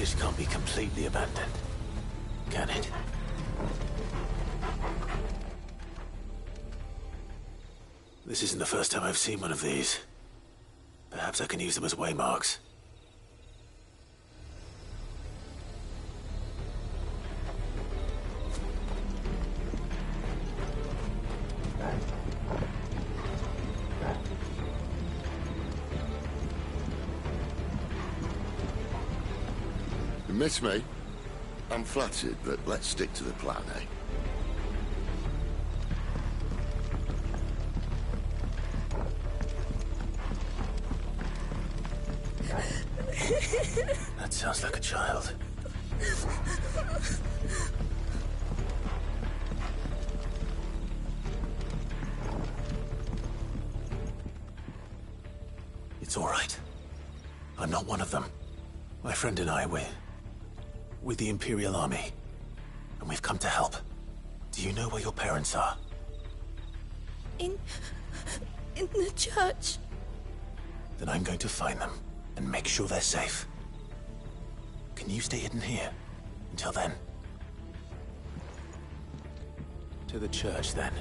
village can't be completely abandoned, can it? This isn't the first time I've seen one of these. Perhaps I can use them as waymarks. You miss me? I'm flattered, but let's stick to the plan, eh? That sounds like a child. It's all right. I'm not one of them. My friend and I, we're with the Imperial Army, and we've come to help. Do you know where your parents are? In the church. Then I'm going to find them and make sure they're safe. Can you stay hidden here until then? To the church, then.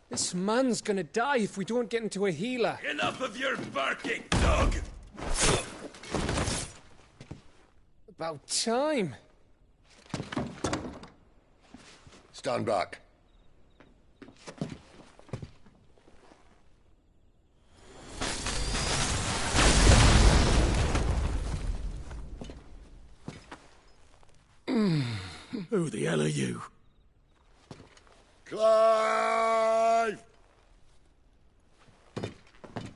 This man's gonna die if we don't get into a healer. Enough of your barking, dog! About time. Stand back. Who the hell are you? Clive!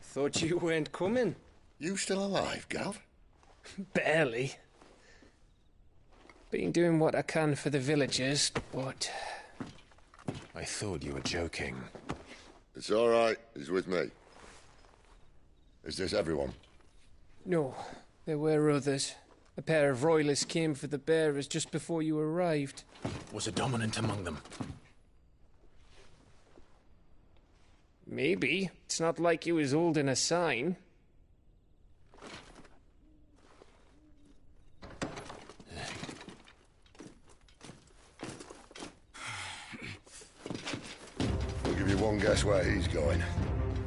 Thought you weren't coming. You still alive, Gav? Barely. Been doing what I can for the villagers, but... I thought you were joking. It's all right. He's with me. Is this everyone? No, there were others. A pair of royalists came for the bearers just before you arrived. Was a dominant among them? Maybe. It's not like he was holding a sign. I'll give you one guess where he's going.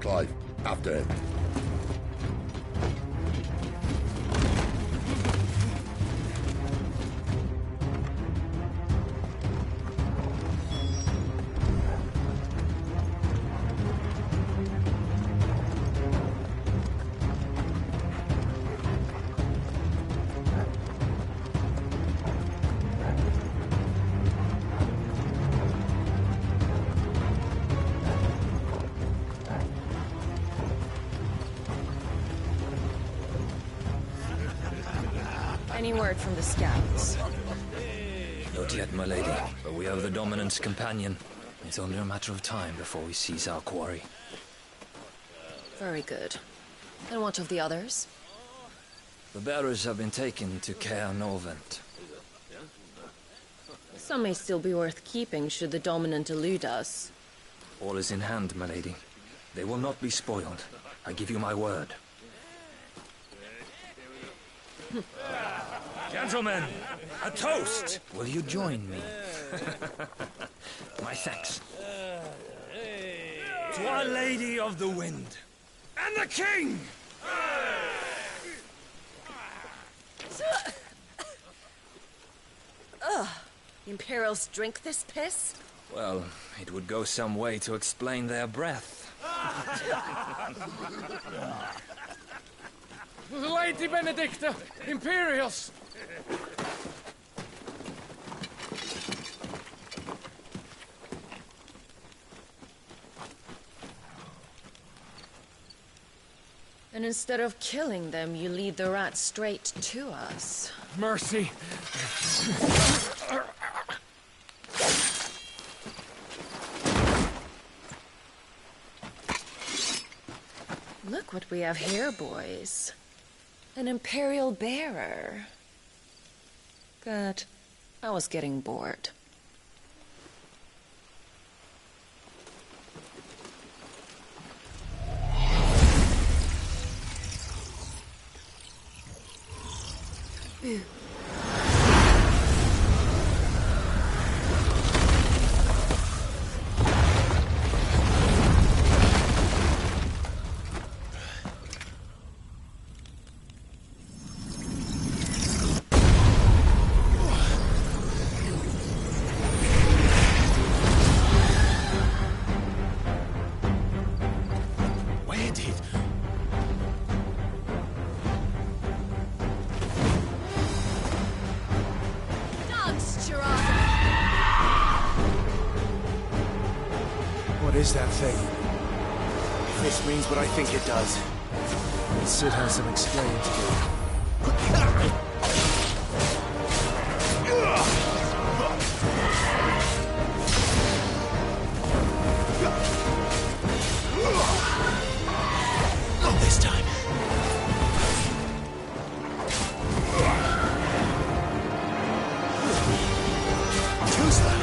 Clive, after him. Any word from the scouts? Not yet, my lady, but we have the Dominant's companion. It's only a matter of time before we seize our quarry. Very good. And what of the others? The bearers have been taken to Caer Novent. Some may still be worth keeping should the Dominant elude us. All is in hand, my lady. They will not be spoiled. I give you my word. Gentlemen, a toast! Will you join me? My thanks. To Our Lady of the Wind. And the King! The Imperials drink this piss? Well, it would go some way to explain their breath. Lady Benedicta! Imperials! And instead of killing them, you lead the rats straight to us. Mercy! Look what we have here, boys. An Imperial bearer. Good. I was getting bored. Ooh. What is that thing? If this means what I think it does, Sid has some explaining to do. Not this time. Too slow.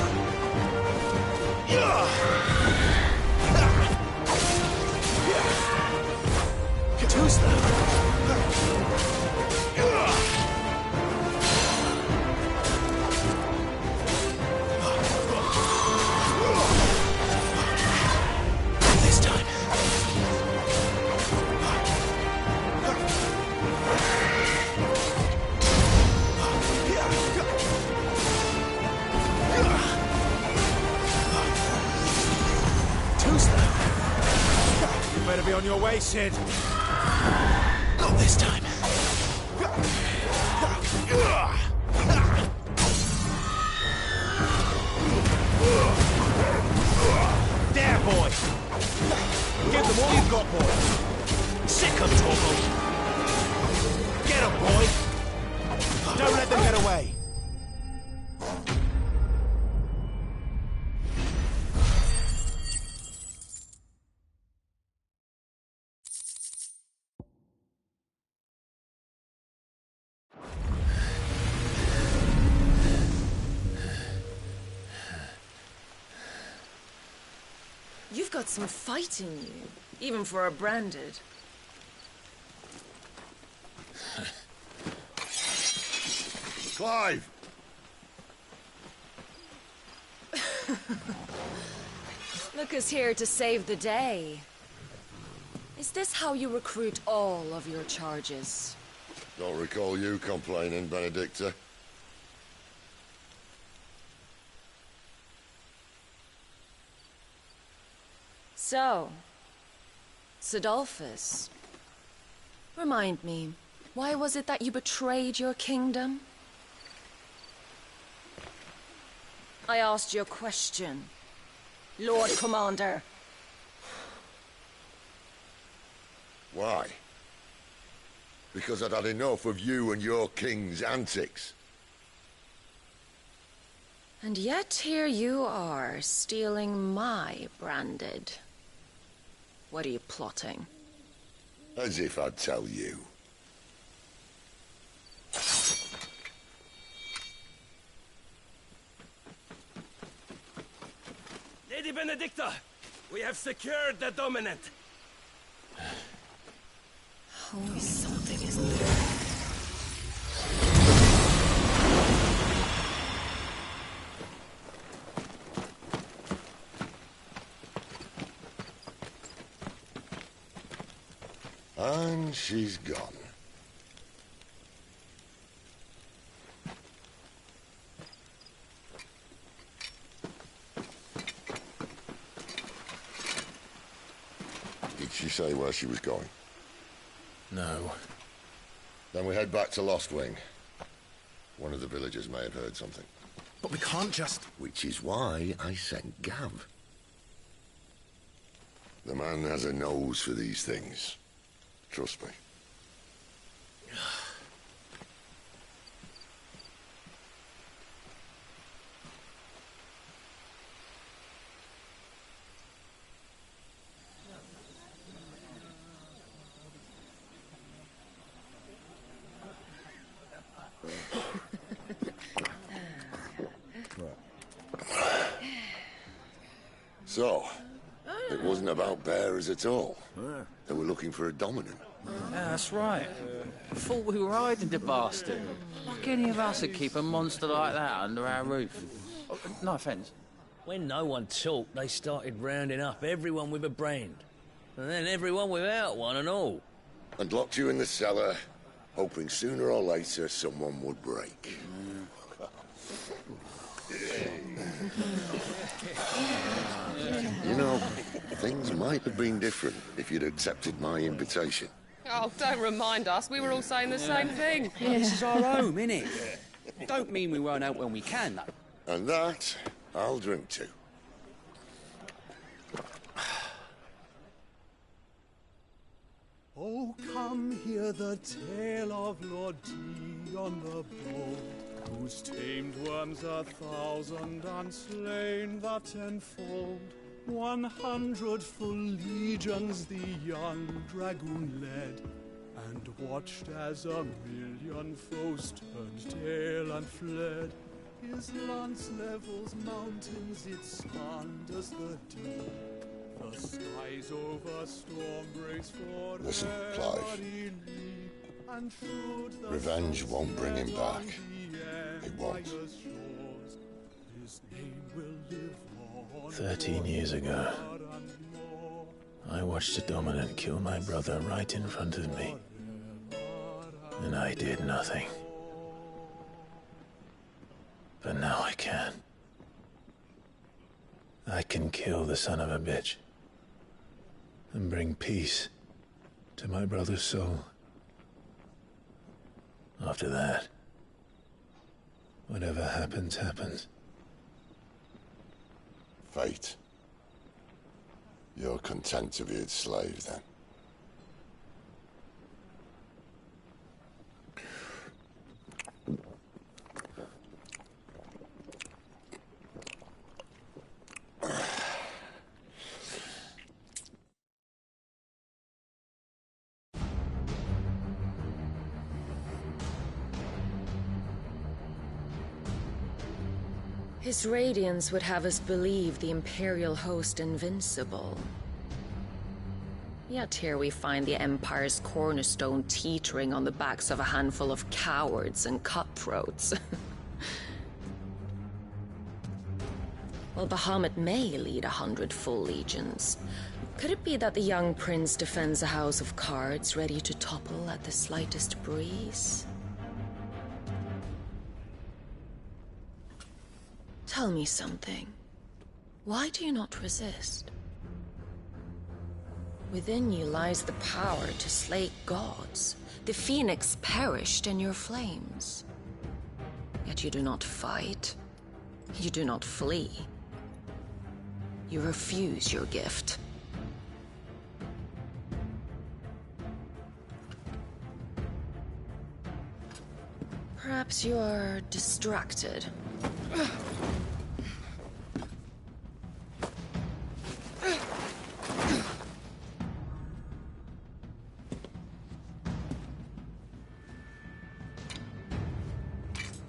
Too slow. This time. Too slow. You better be on your way, Sid. Not this time. There, boy. Give them all you've got, boy. Sick of Torgal. Get 'em, boy. Don't let them get away. You've got some fight in you, even for a branded. Clive! Look who's here to save the day. Is this how you recruit all of your charges? Don't recall you complaining, Benedicta. So, Sidolphus, remind me, why was it that you betrayed your kingdom? I asked you a question, Lord Commander. Why? Because I'd had enough of you and your king's antics. And yet here you are, stealing my branded. What are you plotting? As if I'd tell you. Lady Benedicta, we have secured the dominant. Always something, isn't there? And she's gone. she say where she was going? No. Then we head back to Lost Wing. One of the villagers may have heard something. But we can't just... Which is why I sent Gav. The man has a nose for these things. Trust me. So, it wasn't about bearers at all. They were looking for a dominant. Yeah, that's right. Thought we were hiding the bastard. Like any of us would keep a monster like that under our roof. Oh, no offence. When no one talked, they started rounding up everyone with a brand. And then everyone without one and all. And locked you in the cellar, hoping sooner or later someone would break. You know, things might have been different if you'd accepted my invitation. Oh, don't remind us. We were all saying the same thing. This is our home, innit? Don't mean we won't out when we can, though. And that, I'll drink to. Oh, come hear the tale of Lord Dion the Bold, whose tamed worms 1,000 and slain the tenfold. 100 full legions the young dragoon led, and watched as 1,000,000 foes turned tail and fled. His lance levels mountains, it slanders the deep. The skies over storm breaks for Listen, Clive. and Revenge won't bring him back. It won't. His name will live on 13 years ago, I watched a dominant kill my brother right in front of me. And I did nothing. But now I can. I can kill the son of a bitch. And bring peace to my brother's soul. After that, whatever happens, happens. Fate. You're content to be its slave, then? His radiance would have us believe the Imperial host invincible. Yet here we find the Empire's cornerstone teetering on the backs of a handful of cowards and cutthroats. Well, Bahamut may lead 100 full legions. Could it be that the young prince defends a house of cards ready to topple at the slightest breeze? Tell me something. Why do you not resist? Within you lies the power to slay gods. The phoenix perished in your flames. Yet you do not fight. You do not flee. You refuse your gift. Perhaps you are distracted.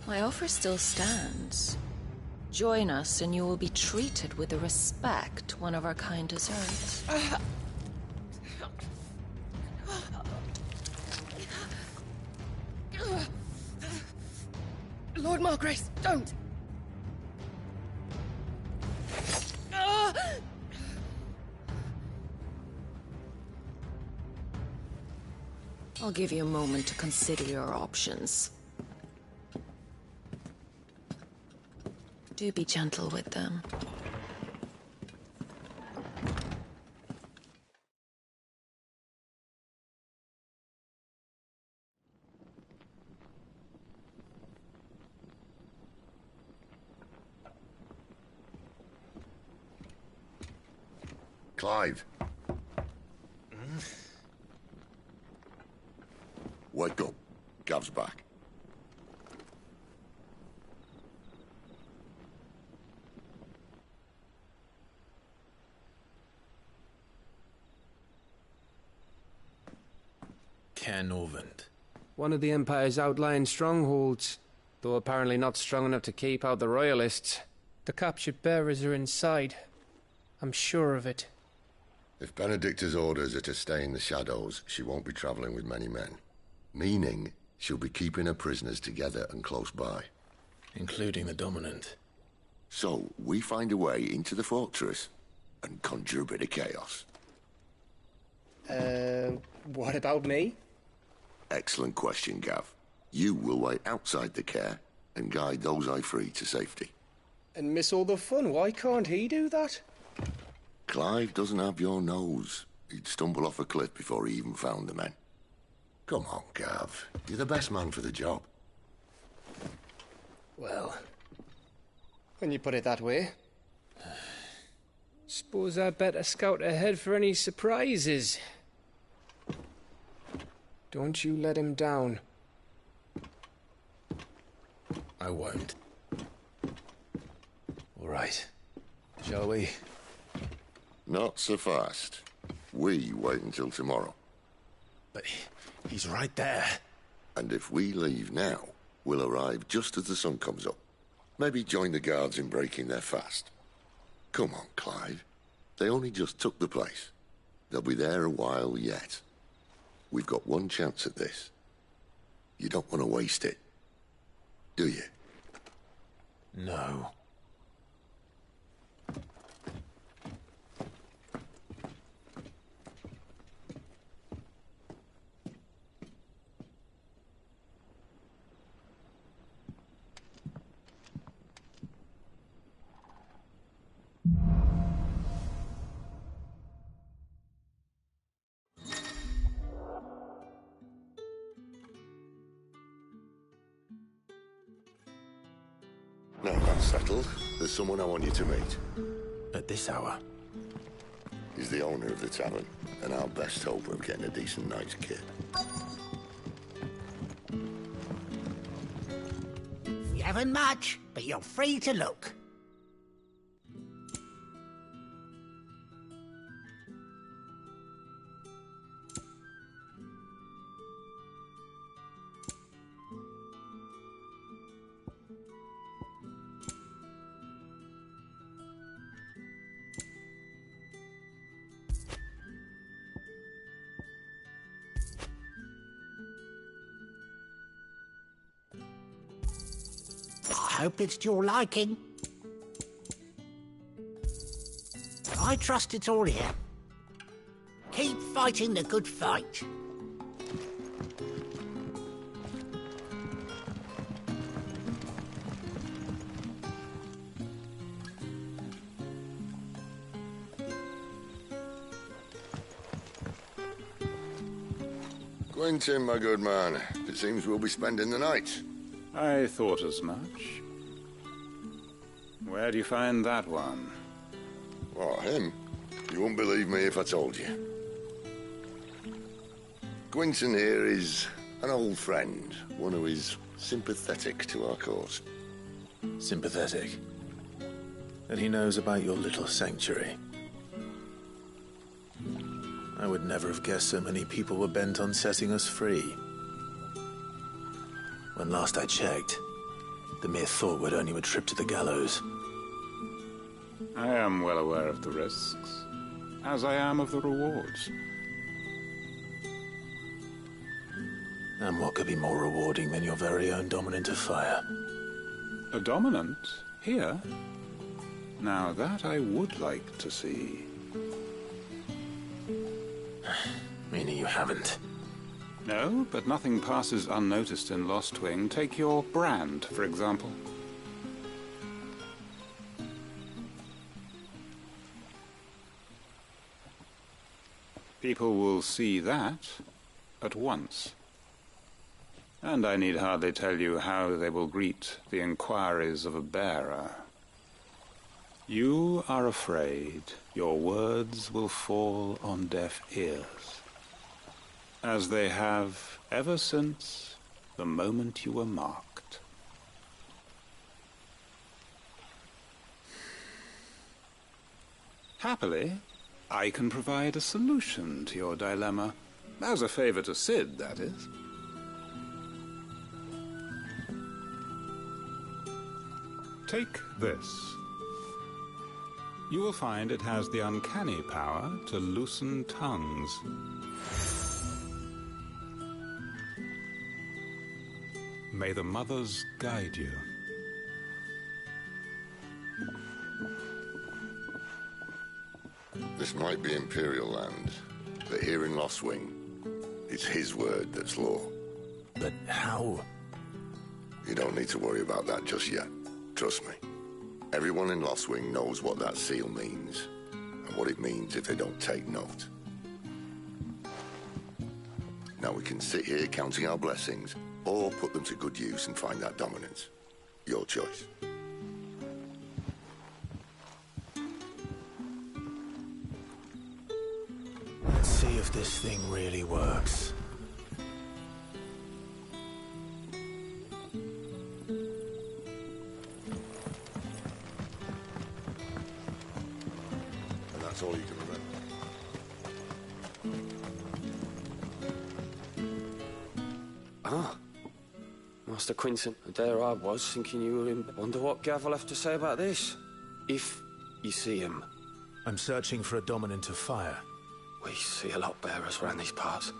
My offer still stands. Join us and you will be treated with the respect one of our kind deserves. Lord Margrace, don't! I'll give you a moment to consider your options. Do be gentle with them. Clive. Wake up. Gav's back. Caernarvon. One of the Empire's outlying strongholds, though apparently not strong enough to keep out the Royalists. The captured bearers are inside. I'm sure of it. If Benedicta's orders are to stay in the shadows, she won't be travelling with many men. Meaning, she'll be keeping her prisoners together and close by. Including the Dominant. So, we find a way into the fortress and conjure a bit of chaos. What about me? Excellent question, Gav. You will wait outside the care and guide those I free to safety. And miss all the fun. Why can't he do that? Clive doesn't have your nose. He'd stumble off a cliff before he even found the men. Come on, Gav. You're the best man for the job. Well, when you put it that way. Suppose I'd better scout ahead for any surprises. Don't you let him down. I won't. All right. Shall we? Not so fast. We wait until tomorrow. But he's right there. And if we leave now, we'll arrive just as the sun comes up. Maybe join the guards in breaking their fast. Come on, Clive. They only just took the place. They'll be there a while yet. We've got one chance at this. You don't want to waste it, do you? No. Now that's settled, there's someone I want you to meet. At this hour? He's the owner of the tavern, and our best hope of getting a decent night's kit. You haven't much, but you're free to look. I hope it's to your liking. I trust it's all here. Keep fighting the good fight. Quentin, my good man, it seems we'll be spending the night. I thought as much. Where do you find that one? Oh, him? You wouldn't believe me if I told you. Quentin here is an old friend, one who is sympathetic to our cause. Sympathetic? And he knows about your little sanctuary. I would never have guessed so many people were bent on setting us free. When last I checked, the mere thought would earn you a trip to the gallows. I am well aware of the risks, as I am of the rewards. And what could be more rewarding than your very own Dominant of Fire? A dominant? Here? Now that I would like to see. Meaning you haven't? No, but nothing passes unnoticed in Lost Wing. Take your brand, for example. People will see that at once. And I need hardly tell you how they will greet the inquiries of a bearer. You are afraid your words will fall on deaf ears, as they have ever since the moment you were marked. Happily, I can provide a solution to your dilemma. As a favor to Sid, that is. Take this. You will find it has the uncanny power to loosen tongues. May the mothers guide you. This might be Imperial land, but here in Lost Wing, it's his word that's law. But how? You don't need to worry about that just yet. Trust me. Everyone in Lost Wing knows what that seal means, and what it means if they don't take note. Now we can sit here counting our blessings, or put them to good use and find that dominance. Your choice. Let's see if this thing really works. And that's all you can remember. Ah. Master Quinton, there I was, thinking you were in. Wonder what Gav will have to say about this. If you see him. I'm searching for a dominant of fire. We see a lot bearers around these parts.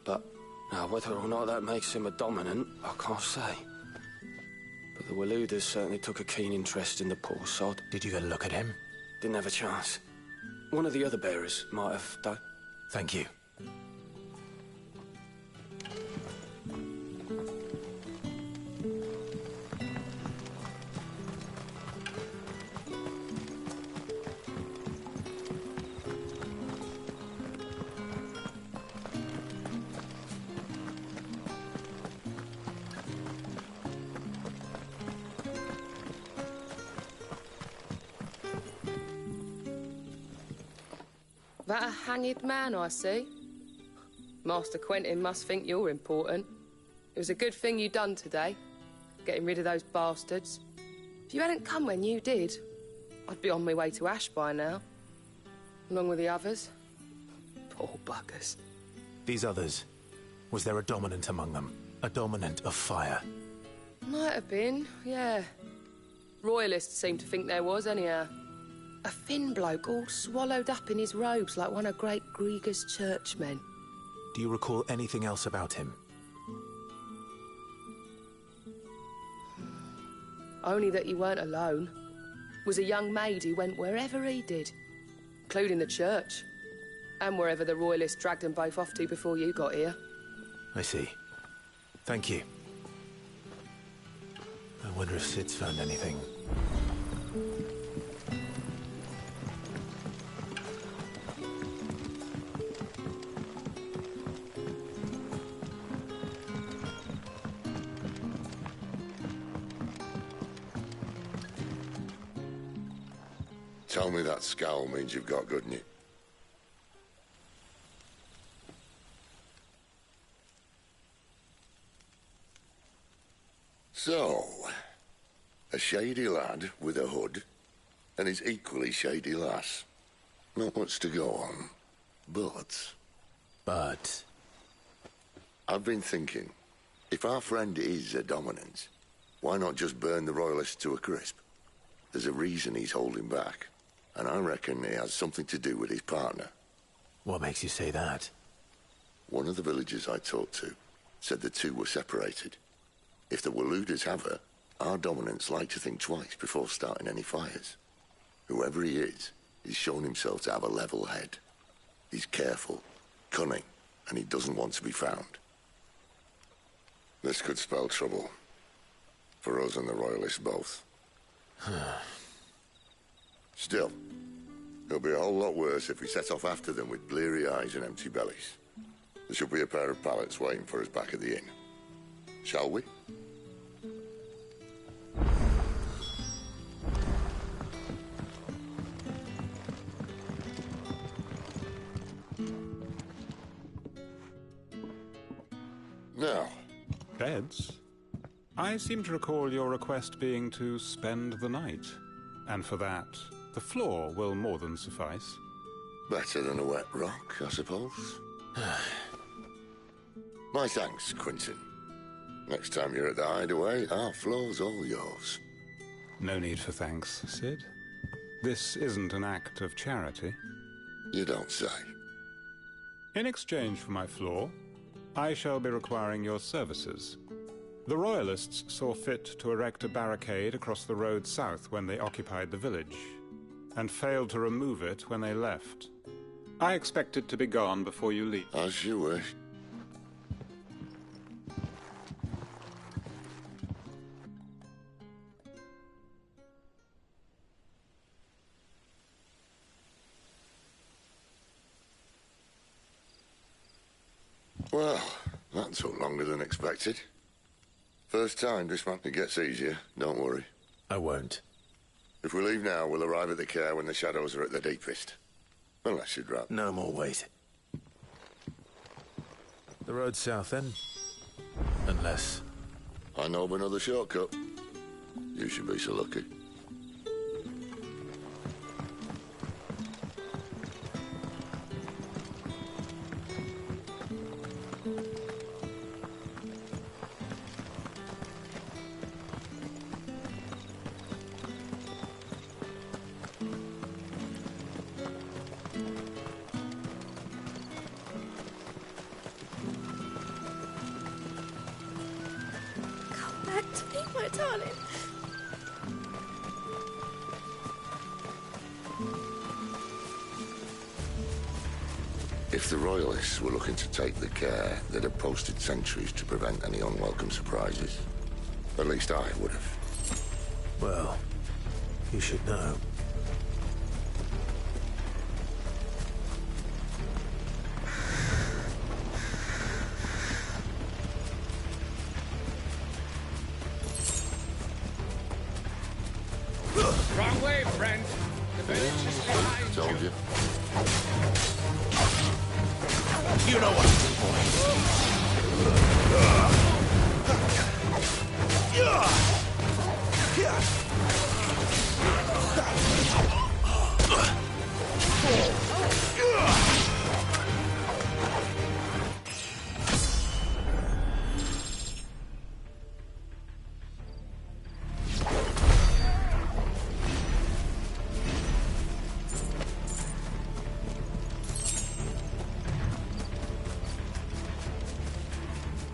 But now, whether or not that makes him a dominant, I can't say. But the Waluders certainly took a keen interest in the poor sod. Did you get a look at him? Didn't have a chance. One of the other bearers might have done. Thank you. That a hanged man I see? Master Quentin must think you're important. It was a good thing you done today, getting rid of those bastards. If you hadn't come when you did, I'd be on my way to Ash by now, along with the others. Poor buggers. These others, was there a dominant among them? A dominant of fire? Might have been, yeah. Royalists seem to think there was, anyhow. A thin bloke all swallowed up in his robes like one of Great Grieger's churchmen. Do you recall anything else about him? Only that he weren't alone. Was a young maid who went wherever he did, including the church, and wherever the Royalists dragged them both off to before you got here. I see. Thank you. I wonder if Sid's found anything. Tell me that scowl means you've got good news. So, a shady lad with a hood, and his equally shady lass. Not much to go on, but... But? I've been thinking, if our friend is a dominant, why not just burn the Royalists to a crisp? There's a reason he's holding back. And I reckon it has something to do with his partner. What makes you say that? One of the villagers I talked to said the two were separated. If the Waluders have her, our dominants like to think twice before starting any fires. Whoever he is, he's shown himself to have a level head. He's careful, cunning, and he doesn't want to be found. This could spell trouble. For us and the Royalists both. Still, it'll be a whole lot worse if we set off after them with bleary eyes and empty bellies. There should be a pair of pallets waiting for us back at the inn. Shall we? Now. Beds? I seem to recall your request being to spend the night. And for that, the floor will more than suffice. Better than a wet rock, I suppose. My thanks, Quentin. Next time you're at the hideaway, our floor's all yours. No need for thanks, Sid. This isn't an act of charity. You don't say. In exchange for my floor, I shall be requiring your services. The Royalists saw fit to erect a barricade across the road south when they occupied the village, and failed to remove it when they left. I expect it to be gone before you leave. As you wish. Well, that took longer than expected. First time this map, it gets easier, don't worry. I won't. If we leave now, we'll arrive at the care when the shadows are at their deepest. Unless you'd rather. No more wait. The road south then? Unless... I know of another shortcut. You should be so lucky. If the Royalists were looking to take the care, they'd have posted sentries to prevent any unwelcome surprises. At least I would have. Well, you should know. Wrong way, friend. The village is behind you. Told you. You know what to do, boy.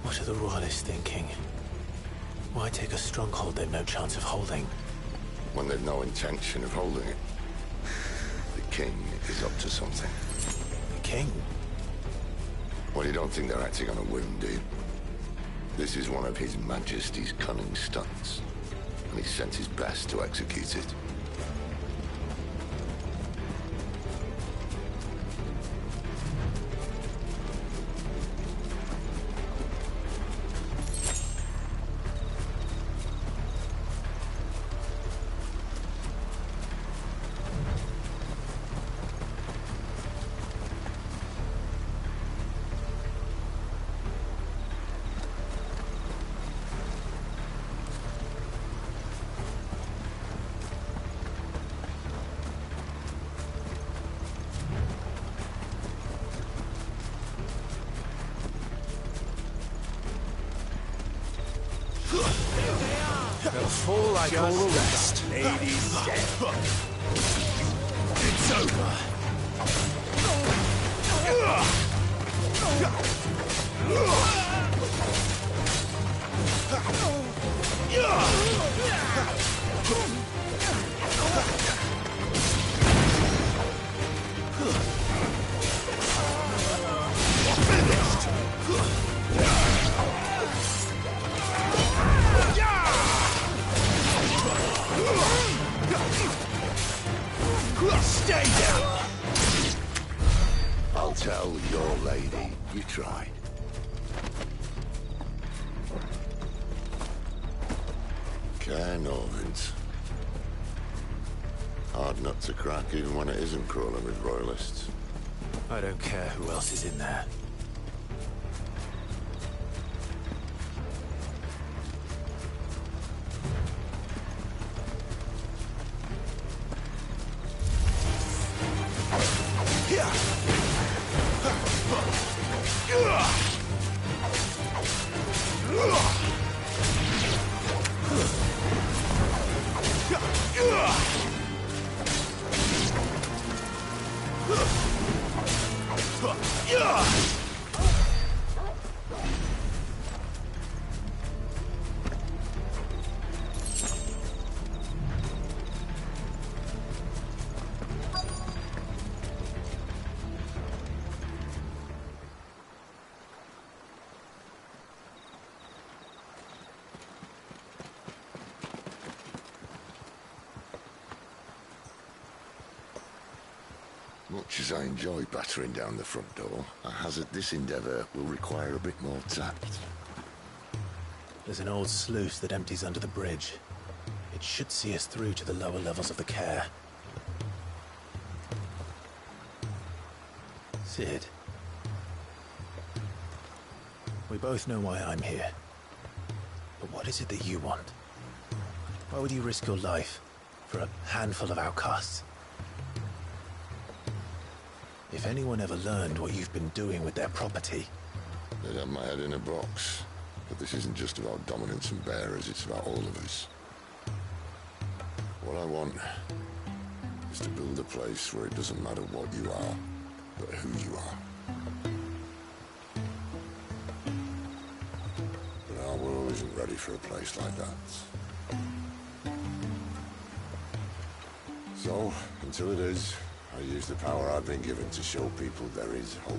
What are the Royalists thinking? Why take a stronghold they've no chance of holding? When they've no intention of holding it. The king is up to something. The king? Well, you don't think they're acting on a whim, do you? This is one of His Majesty's cunning stunts, and he sent his best to execute it. They'll fall like all the rest. Ladies, It's over. Stay down! I'll tell your lady you tried. Care Norvins. Hard nut to crack even when it isn't crawling with Royalists. I don't care who else is in there. Much as I enjoy battering down the front door, I hazard this endeavour will require a bit more tact. There's an old sluice that empties under the bridge. It should see us through to the lower levels of the care. Sid. We both know why I'm here. But what is it that you want? Why would you risk your life for a handful of outcasts? If anyone ever learned what you've been doing with their property... They'd have my head in a box. But this isn't just about dominance and bearers, it's about all of us. What I want is to build a place where it doesn't matter what you are, but who you are. But our world isn't ready for a place like that. So, until it is, I use the power I've been given to show people there is hope.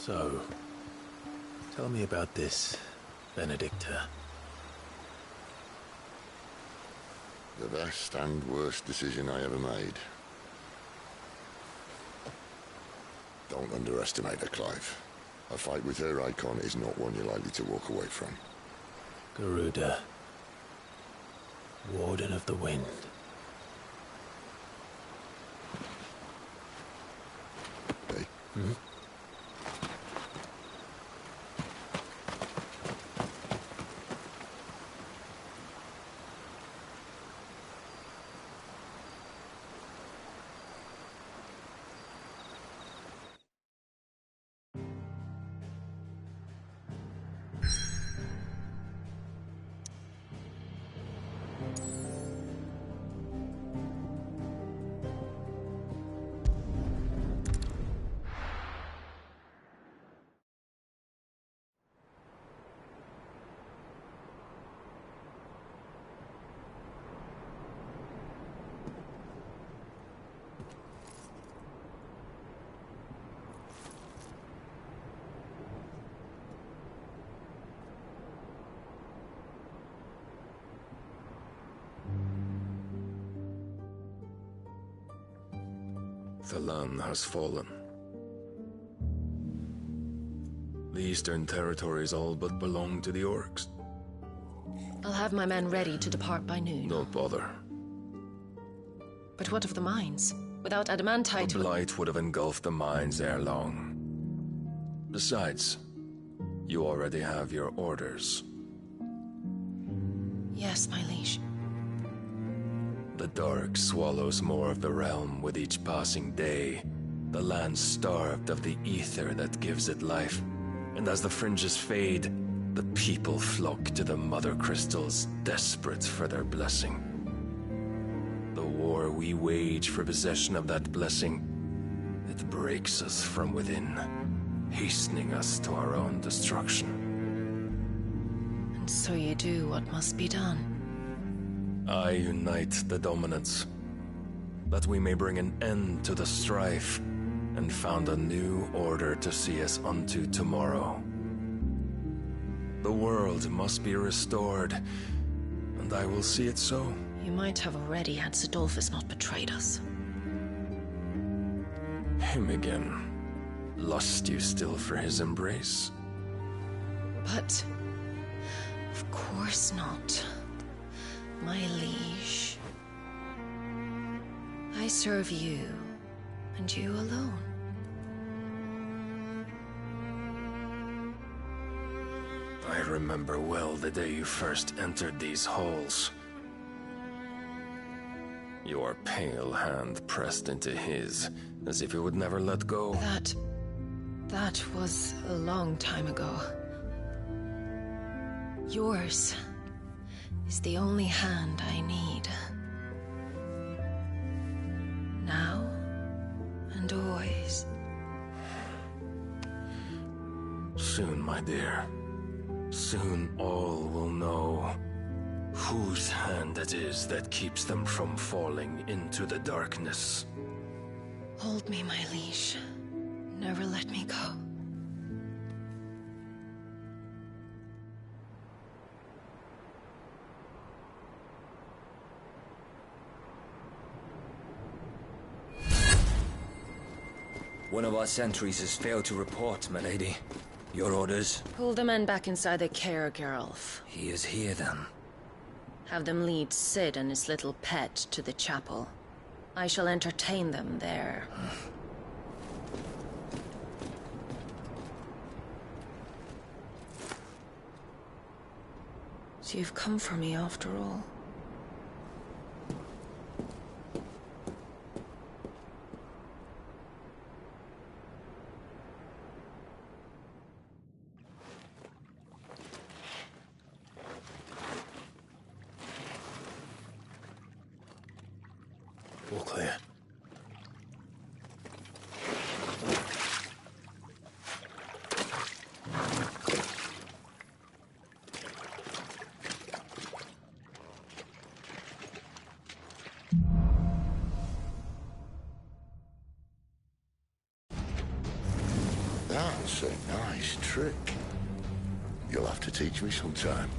So, tell me about this, Benedicta. The best and worst decision I ever made. Don't underestimate her, Clive. A fight with her icon is not one you're likely to walk away from. Garuda. Warden of the Wind. Hey? Hmm? The land has fallen. The Eastern Territories all but belong to the Orcs. I'll have my men ready to depart by noon. Don't bother. But what of the mines? Without adamantite... The blight would have engulfed the mines ere long. Besides, you already have your orders. Yes, my liege. The dark swallows more of the realm with each passing day. The land starved of the ether that gives it life. And as the fringes fade, the people flock to the mother crystals, desperate for their blessing. The war we wage for possession of that blessing, it breaks us from within, hastening us to our own destruction. And so you do what must be done. I unite the dominants, that we may bring an end to the strife, and found a new order to see us unto tomorrow. The world must be restored, and I will see it so. You might have already had Sidolphus not betrayed us. Him again. Lust you still for his embrace? But... of course not. My liege. I serve you, and you alone. remember well the day you first entered these halls. Your pale hand pressed into his, as if you would never let go. That was a long time ago. Yours is the only hand I need. Now and always. Soon, my dear. Soon all will know whose hand it is that keeps them from falling into the darkness. Hold me, my liege. Never let me go. One of our sentries has failed to report, my lady. Your orders? Pull the men back inside the care, Geralf. He is here, then. Have them lead Sid and his little pet to the chapel. I shall entertain them there. So you've come for me after all. All clear. That's a nice trick. You'll have to teach me sometime.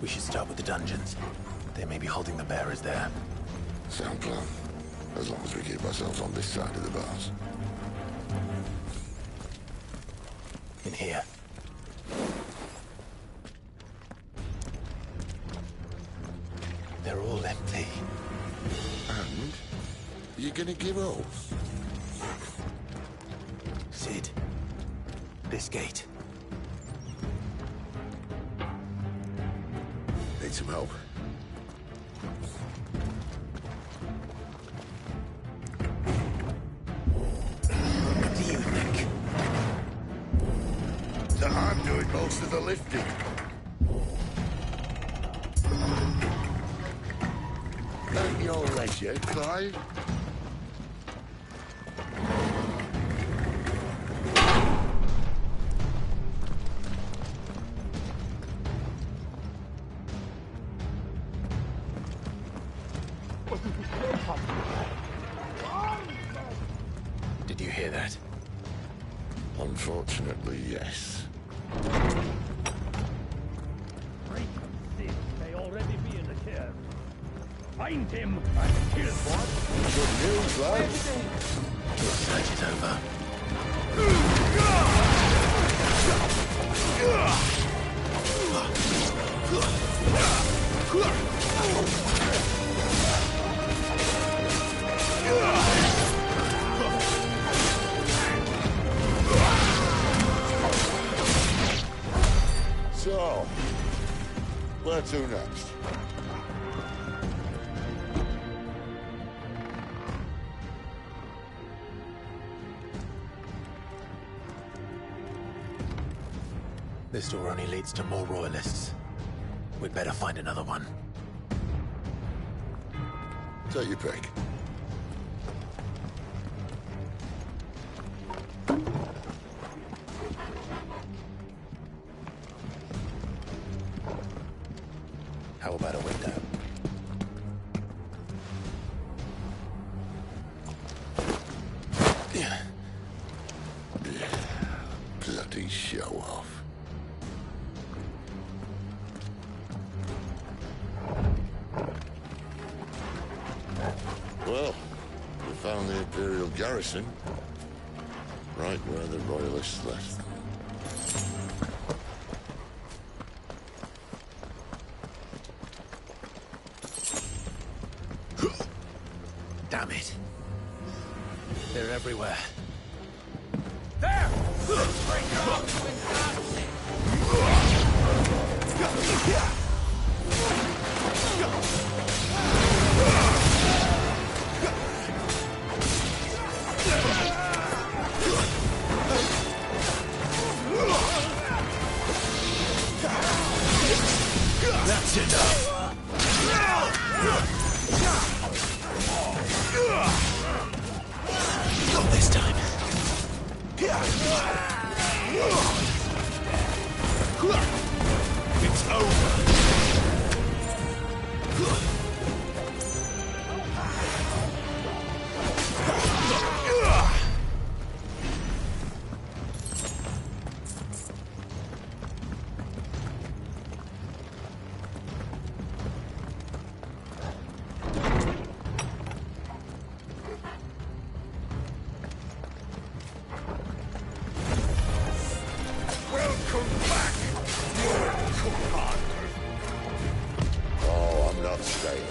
We should start with the dungeons. They may be holding the bearers there. Sound plan. As long as we keep ourselves on this side of the bars. In here. They're all empty. And? You're gonna give up? Sid. This gate. Need some help. What do you think? That I'm doing most of the lifting. At your leisure, Clive. Did you hear that? Unfortunately, yes. May already be in the care. Find him and kill what? Good news, lads. The search is over. So, where to next? This door only leads to more royalists. We'd better find another one. Take your pick. How about a window? Bloody show off. Well, we found the Imperial garrison. Right where the Royalists left. Damn it. They're everywhere. There! That's enough. Not this time. It's over. Welcome back, your commander. Oh, I'm not staying.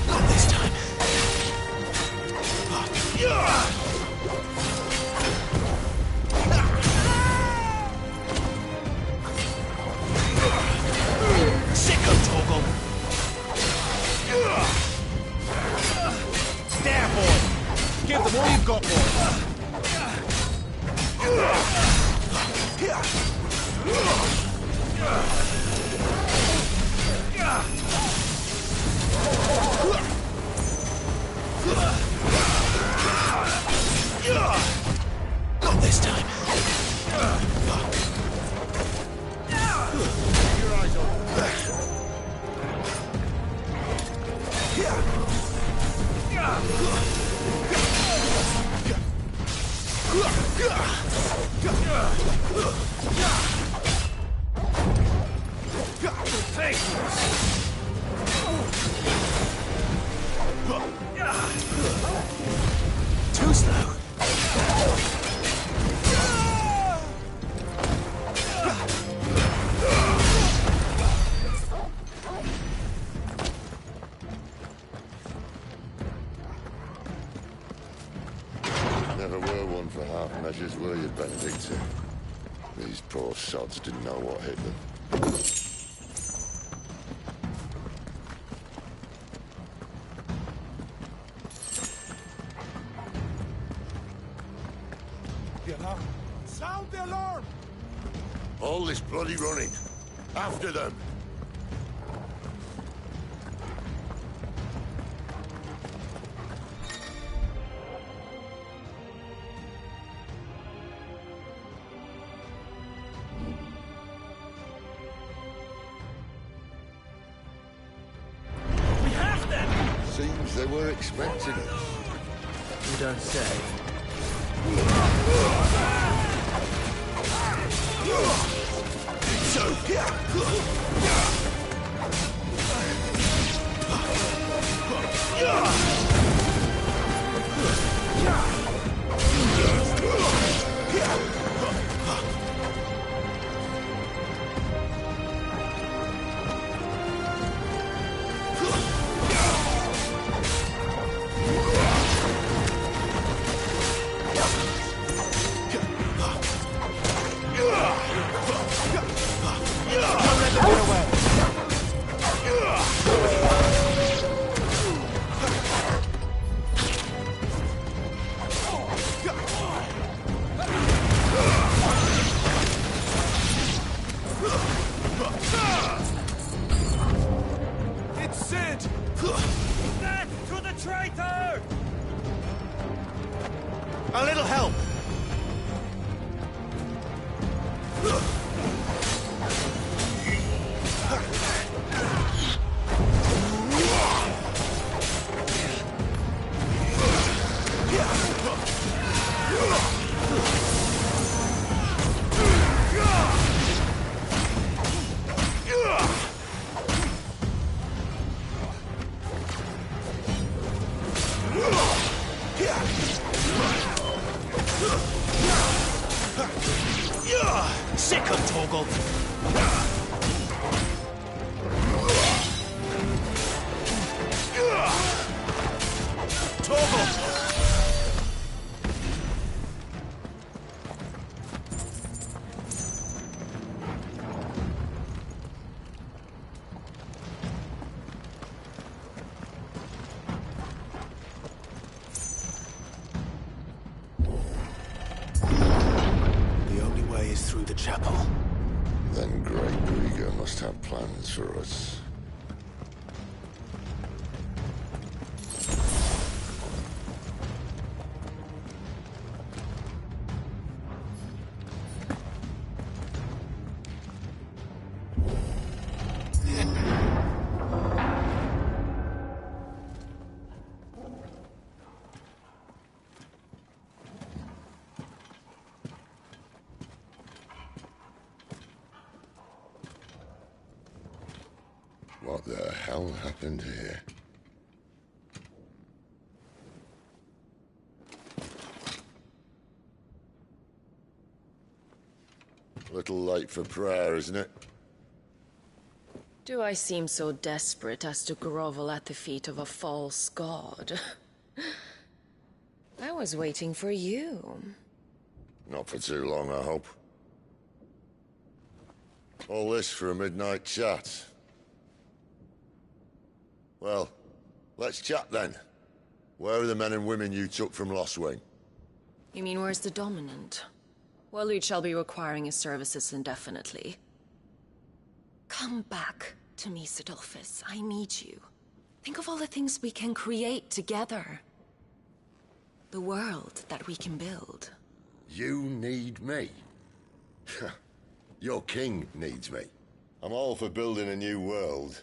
Not this time. Sicko Toggle. Stand, boy. Give them all you've got, boy. Not this time. Your eyes open. Too slow. Never were one for half measures, were you, Benedicta? These poor sods didn't know what hit them. The alarm. Sound the alarm! All this bloody running. After them. We have them! Seems they were expecting us. You don't say. So, Don't let them get away. Torgal. Torgal! The only way is through the chapel. Then Great Grieger must have plans for us. What the hell happened here? A little late for prayer, isn't it? Do I seem so desperate as to grovel at the feet of a false god? I was waiting for you. Not for too long, I hope. All this for a midnight chat. Well, let's chat then. Where are the men and women you took from Lostwing? You mean where's the dominant? Waleed shall be requiring his services indefinitely. Come back to me, Sidolphus. I need you. Think of all the things we can create together. The world that we can build. You need me? Your king needs me. I'm all for building a new world.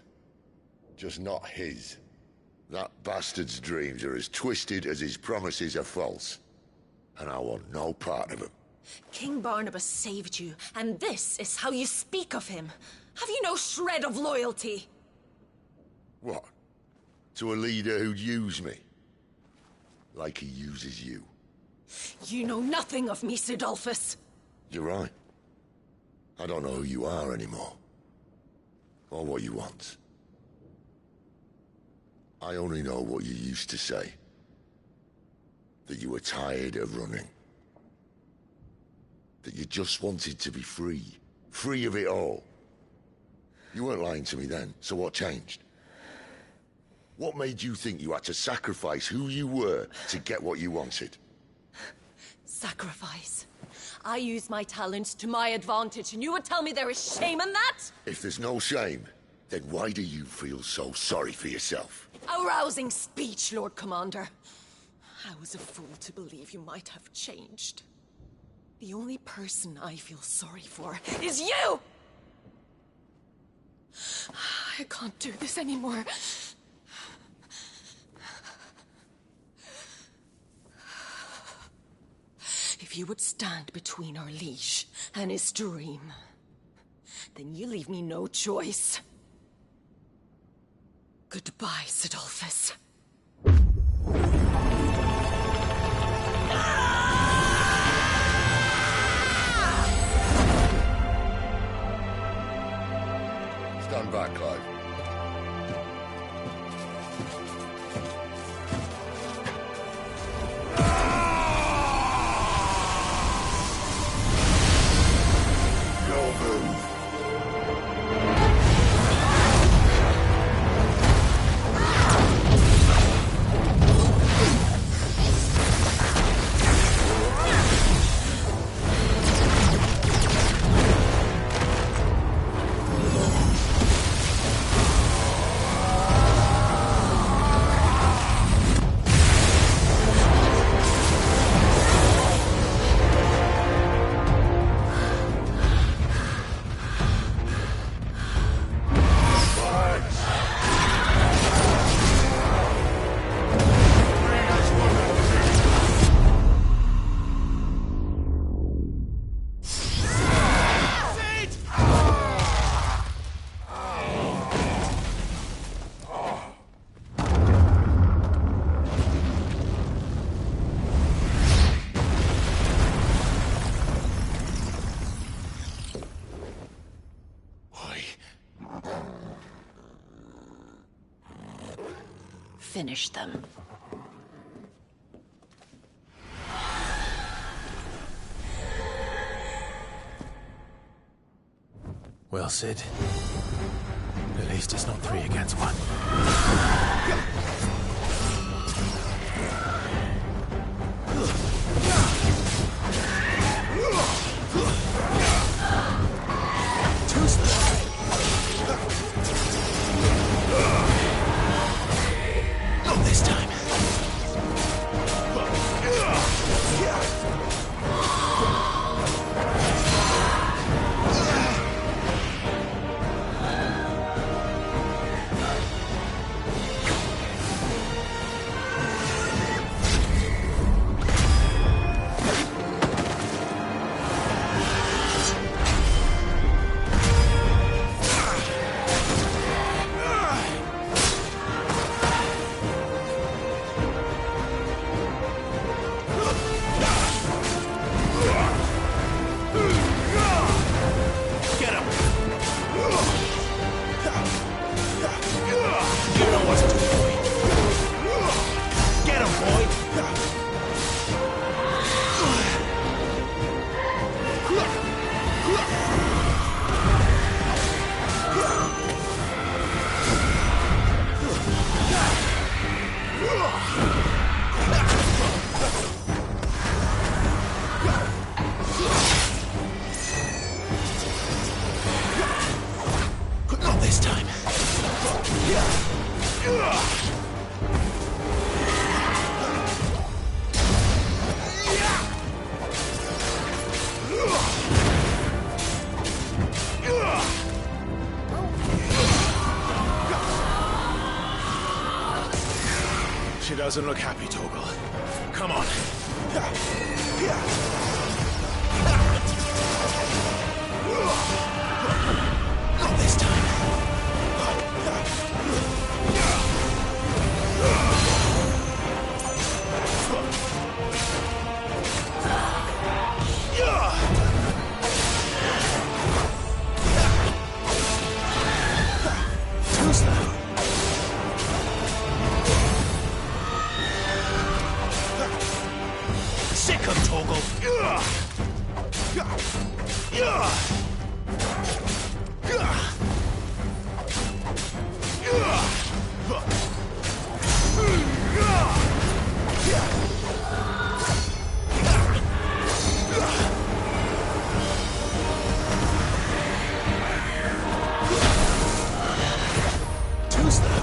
Just not his. That bastard's dreams are as twisted as his promises are false. And I want no part of them. King Barnabas saved you, and this is how you speak of him. Have you no shred of loyalty? What? To a leader who'd use me? Like he uses you? You know nothing of me, Sidolphus. You're right. I don't know who you are anymore. Or what you want. I only know what you used to say. That you were tired of running. That you just wanted to be free. Free of it all. You weren't lying to me then, so what changed? What made you think you had to sacrifice who you were to get what you wanted? Sacrifice. I use my talents to my advantage, and you would tell me there is shame in that? If there's no shame, then why do you feel so sorry for yourself? A rousing speech, Lord Commander. I was a fool to believe you might have changed. The only person I feel sorry for is you! I can't do this anymore. If you would stand between our liege and his dream, then you leave me no choice. Goodbye, Sidolphus. Stand back, Clive. finish them. Well, Sid. At least it's not 3 against 1. Not this time. She doesn't look happy, Torgal. Come on. Not this time. Too slow. Sick of Torgal. Too slow.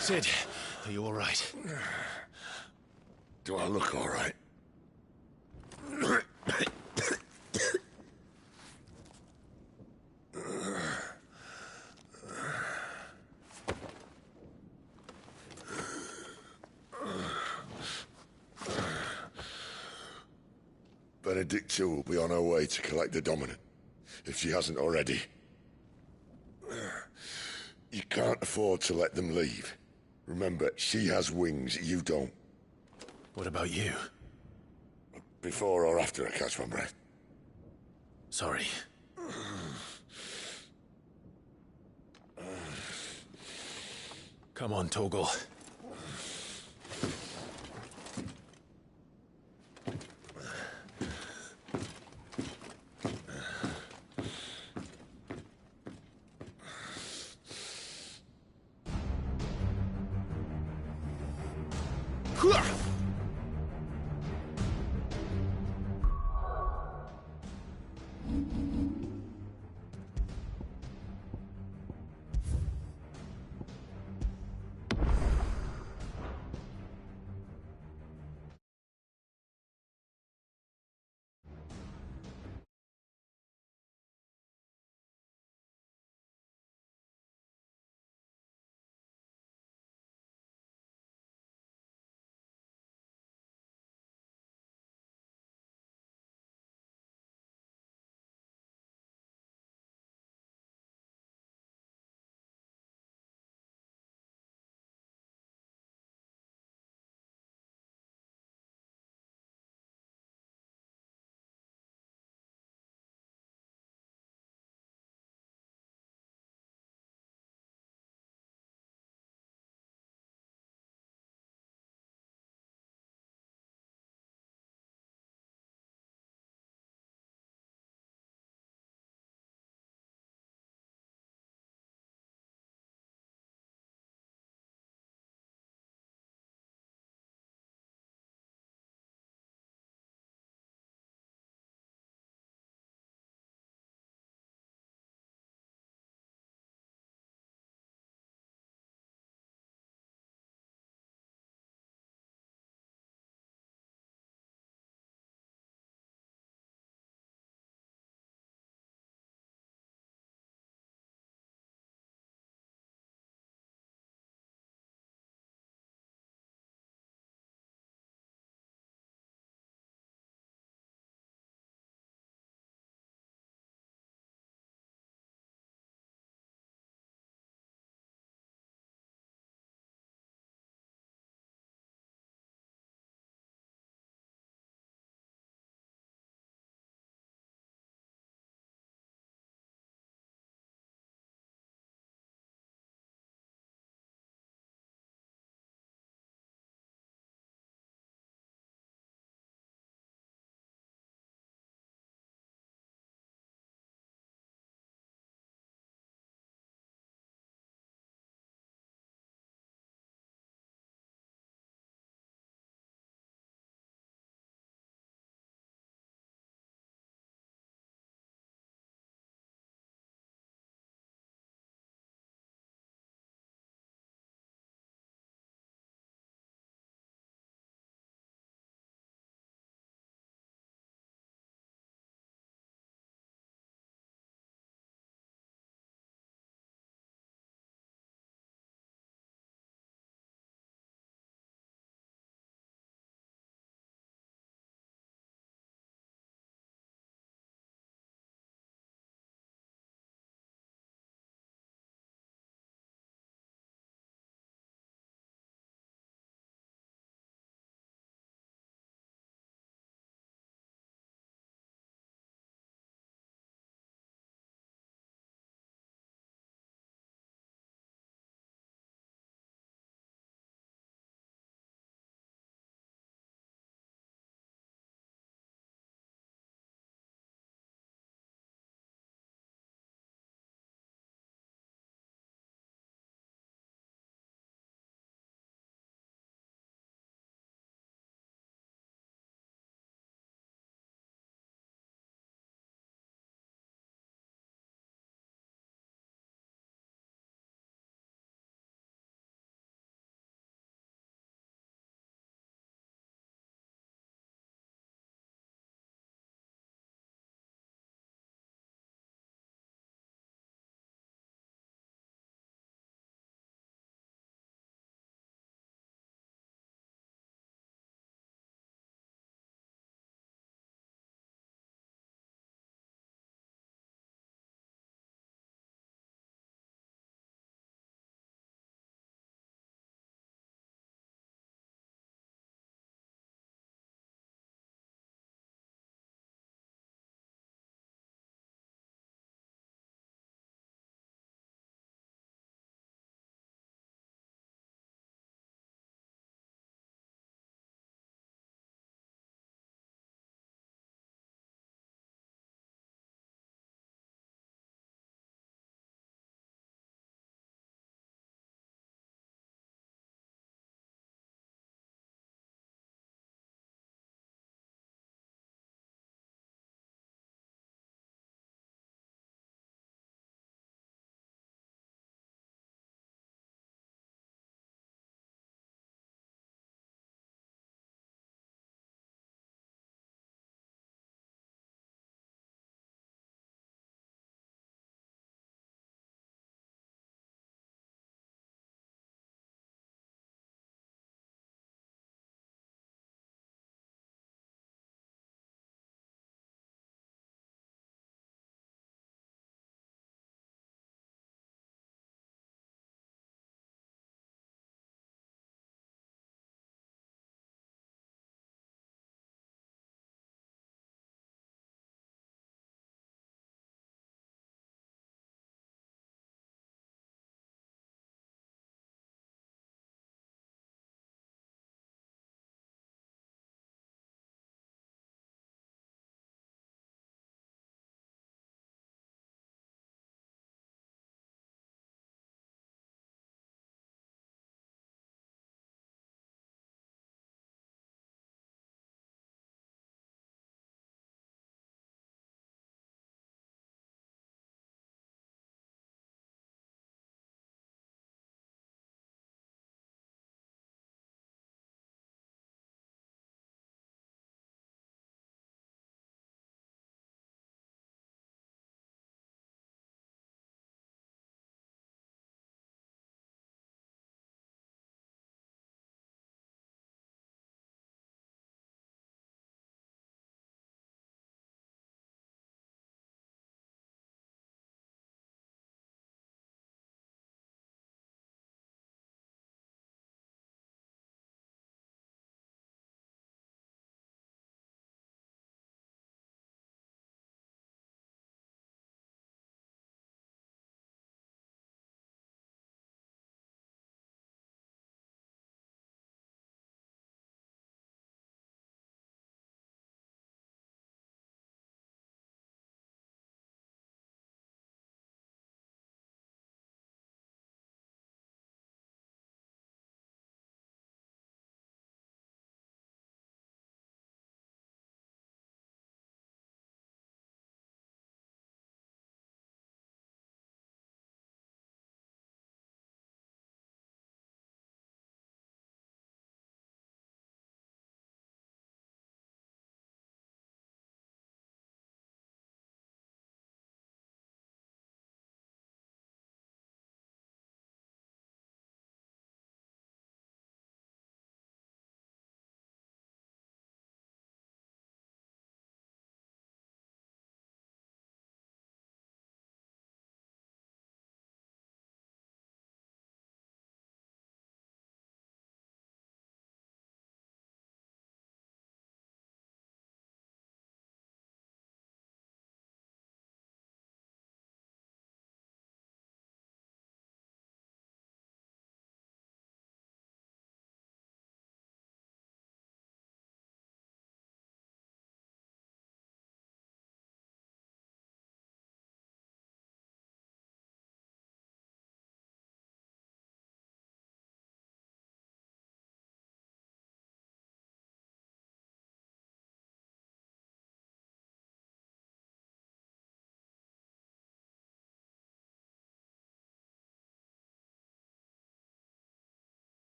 Sid, are you all right? Do I look all right? Benedicta will be on her way to collect the Dominant, if she hasn't already. You can't afford to let them leave. Remember, she has wings, you don't. What about you? Before or after I catch my breath? Sorry. Come on, Torgal. Huh!